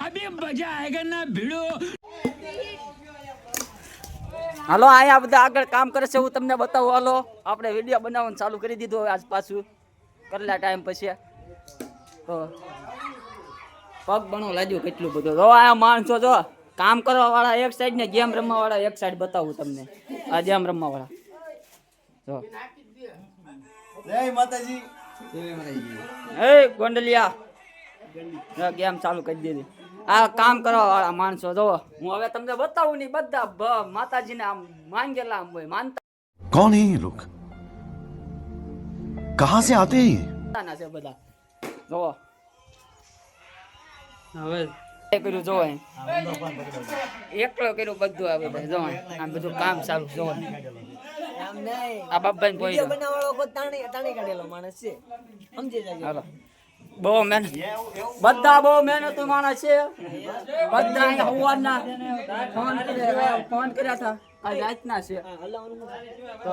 अभी मजा आएगा ना भिड़ो। હાલો અહીંયા બધા આગળ કામ કરે છે હું તમને બતાવું. હાલો આપણે વિડીયો બનાવવાનું ચાલુ કરી દીધું હવે આજ પાછું કેટલા ટાઈમ પછી તો પગ બનો લાગ્યું કેટલું બધું. જો આ માણસો જો કામ કરવા વાળા એક સાઈડ ને ગેમ રમવા વાળા એક સાઈડ બતાવું તમને. આ ગેમ રમવા વાળા જો જય માતાજી. એ ગોંડલિયા ગેમ ચાલુ કરી દીધી. આ કામ કરવા વાળા માણસો જો હું હવે તમને બતાવું નહીં. બધા માતાજીને આમ માંગેલા આમ હોય માનતા. कौन है ये लोग कहां से आते हैं ના છે બધા જો હવે કર્યું જો એકલો કર્યું બધું. આ બધા જો આ બધું કામ ચાલુ જો આ બાબાને પોઈ બનાવવાળો કોઈ તાણી કાઢેલો માણસ છે, સમજી જાય. હાલો બહુ મહેનત, બધા બહુ મહેનત માણસ છે. બધા અહીંયા હવારના ફોન કર્યા હતા આ રાતના છે તો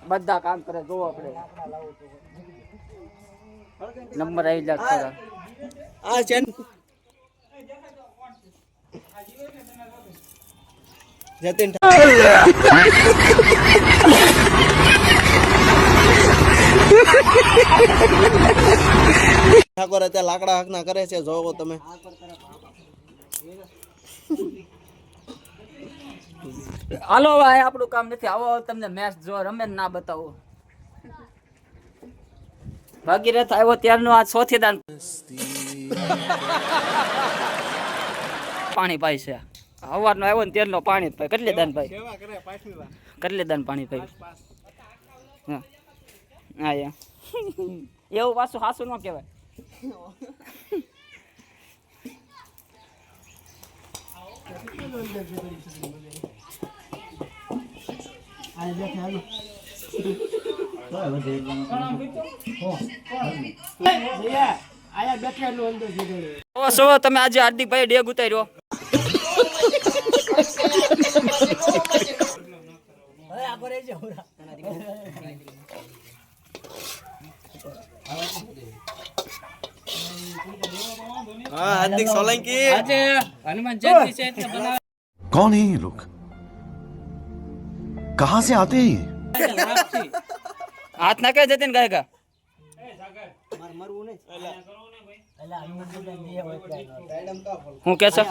બધા કામ કરે. જોવો આપણે નંબર આવી જાય ખરા. આ છે જતીન ઠાકોર અત્યારે લાકડા હાકના કરે છે, જોવો તમે. હાલો ભાઈ આપણું કામ નથી. આવો તમને મેચ જો રમે ના બતાવો. ભાગીરથ આવ્યો ત્યારનું આ ચોથી દાન પાણી પાય છે. સવારનો આવ્યો ને ત્યારનો પાણી પાય. કેટલી દાન પાય, કેટલી દાન પાણી પાય. હા હા એવું પાછું હાસું ન કહેવાય. તમે આજે હાર્દિકભાઈ ડેગ ઉતાર્યો. हाँ हार्दिक सोलंकी આજે હનુમાન જયંતી છે એટલે બનાવે. कौन है ये लोग कहां से आते हैं હાથ નાખે જતીન ગાયકા હું કે છે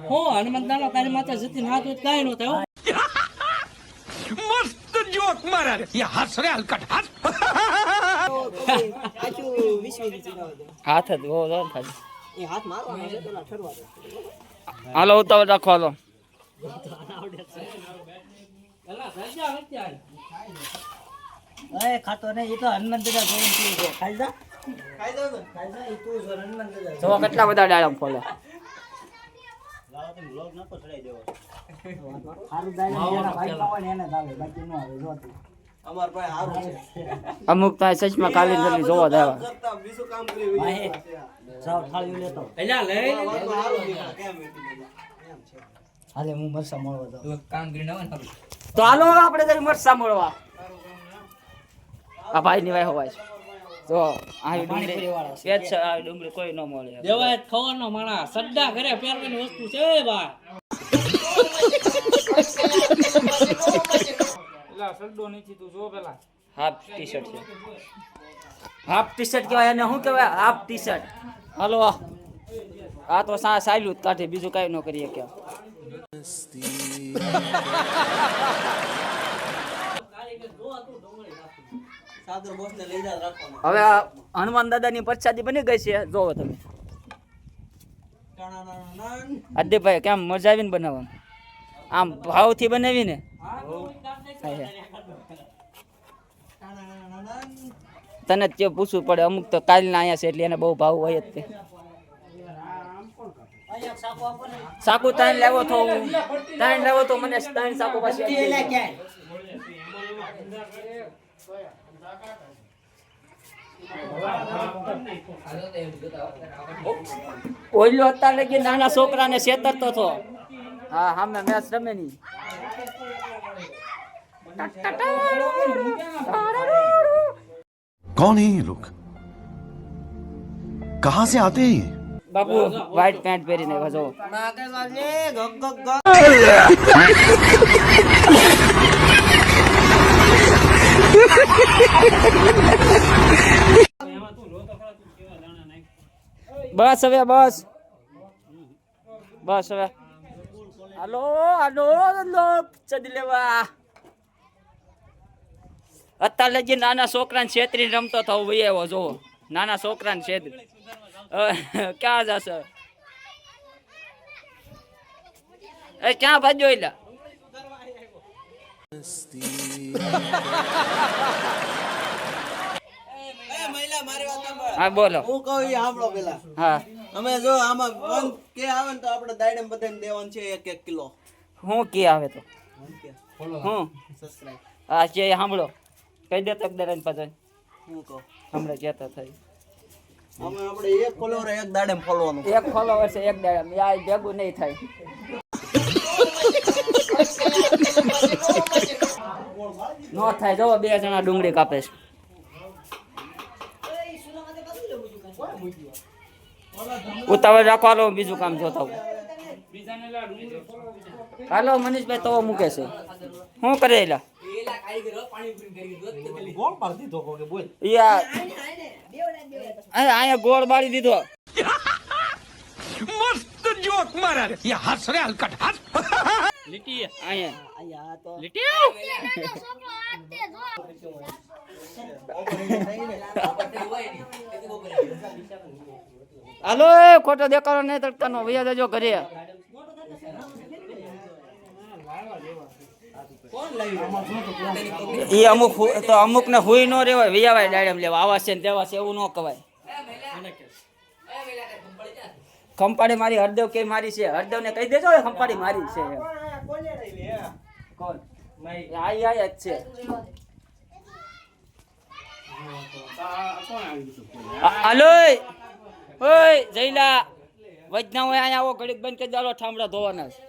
હું હનુમંત દાનો તારી માતા જતી ના તો કાઈ નો થાય. मस्त जोक मारा रे ये हंस रे हलकट हंस। હાથ જ હો જો ખાલી. એ હાથ મારવાનો છે પેલા ઠરવા દે. હાલો ઉતાવળ રાખો. હાલો પેલા સજા હત્યા એ ખાતો ને. એ તો હનુમંત દાદા જયંતી છે. ખાઈ જા એ તું જો હનુમંત દાદા જો કેટલા બધા ડાળમ ફોલે. હારું દાદા જેના ભાઈ પાવન એને ચાલે, બાકી નો આવે. જો અમાર ભાઈ હારું છે. અમુક તો સચમાં કાલી નલી જોવા દેવા. કરતા બીજું કામ કરી ભાઈ જાવ થાળી લેતો એલા લઈ હારું છે કેમ હાલે હું મરસા મળવા જાઉં. કામ કરી નાવ ને. તો હાલો આપણે જરી મરસા મળવા. આ ભાઈ ની વાય હોવાય છે. જો આ ડુંગળી પેટ છે. આ ડુંગળી કોઈ ન મળે. દેવાય ખવાનો માણા સડ્ડા ઘરે પહેરવાની વસ્તુ છે ભાઈ. એલા સડ્ડો નથી તું જો પેલા. હાફ ટી-શર્ટ છે. હાફ ટી-શર્ટ કહેવાય અને શું કહેવાય હાફ ટી-શર્ટ. હાલો આ તો સાયલું જ કાઢે, બીજું કાંઈ ન કરીએ કે. સાદર બોસ ને લઈ જા રાખવાનો. હવે આ હનુમાન દાદાની પ્રસાદી બની ગઈ છે. જોવો તમે આદિભાઈ કેમ મજા આવીને બનાવવાનું. આમ ભાવથી બનાવી ને. તને જ પૂછવું પડે. અમુક તો કાલના અહીંયા છે એટલે એને બહુ ભાવ હોય જ તે. સાકુ તાણ લેવો તો મને તાણ સાકુ પાછી ઓઈલો અત્યારે લગી નાના છોકરાને છેતરતો હતો. હા હા મેં મેચ રમે નહીં. कौन है ये लोग कहाँ से आते हैं ये? બાપુ વ્હાઈટ પેન્ટ પહેરીને આવ્યા જો બસ હવે બસ બસ હવે હાલો હાલો ચડી લેવા અત્યારે લગી નાના છોકરાને છેતરી રમતો થવો ભાઈ એવો જોવો નાના છોકરાને છેતરી ક્યાં જશે એ ક્યાં ભાજ્યો એલા મહિલા મારી વાત સાંભળ. હા બોલો હું કહું ઈ સાંભળો પેલા. હા અમે જો આમાં વન કે આવે ને તો આપણે દાડમ બધાને દેવાનું છે 1-1 કિલો. હું કે આવે તો હું સબસ્ક્રાઇબ. હા કે સાંભળો કહી દે તક દરન પછી હું કહું હમણાં કહેતા થઈ અમે આપણે 1 ફોલોવર 1 દાડમ ફોલવાનું. એક ફોલોવર છે એક દાડમ આ ભેગું નહીં થાય નો થાય જો 2 જણા ડુંગળી કાપે છે ઉતાવળ રાખવાનો બીજું કામ જોતા હું હાલો મનીષભાઈ તો મૂકે છે શું કરે એલા અહીંયા ગોળ બાળી દીધો मस्त जोक मारा रे ये हंस रे हलकट हंस હાલો એ ખોટો દેખાડો નહીં તડકાનો વૈયા જજો ઘરે એ અમુક ને હુઈ નો રેવાય વૈયાવાય ડાયરેમ લેવા આવા છે ને તેવા છે એવું ન કવાય ખંપાડી મારી હરદેવ કે મારી છે હરદેવ ને કહી દેજો ખંપાડી મારી છે કોણ આઈ જ છે હાલો ઓય જઈલા વજના હોય અહીંયા આવો ઘડીક બંધ કરી દો ઠામડા ધોવાના છે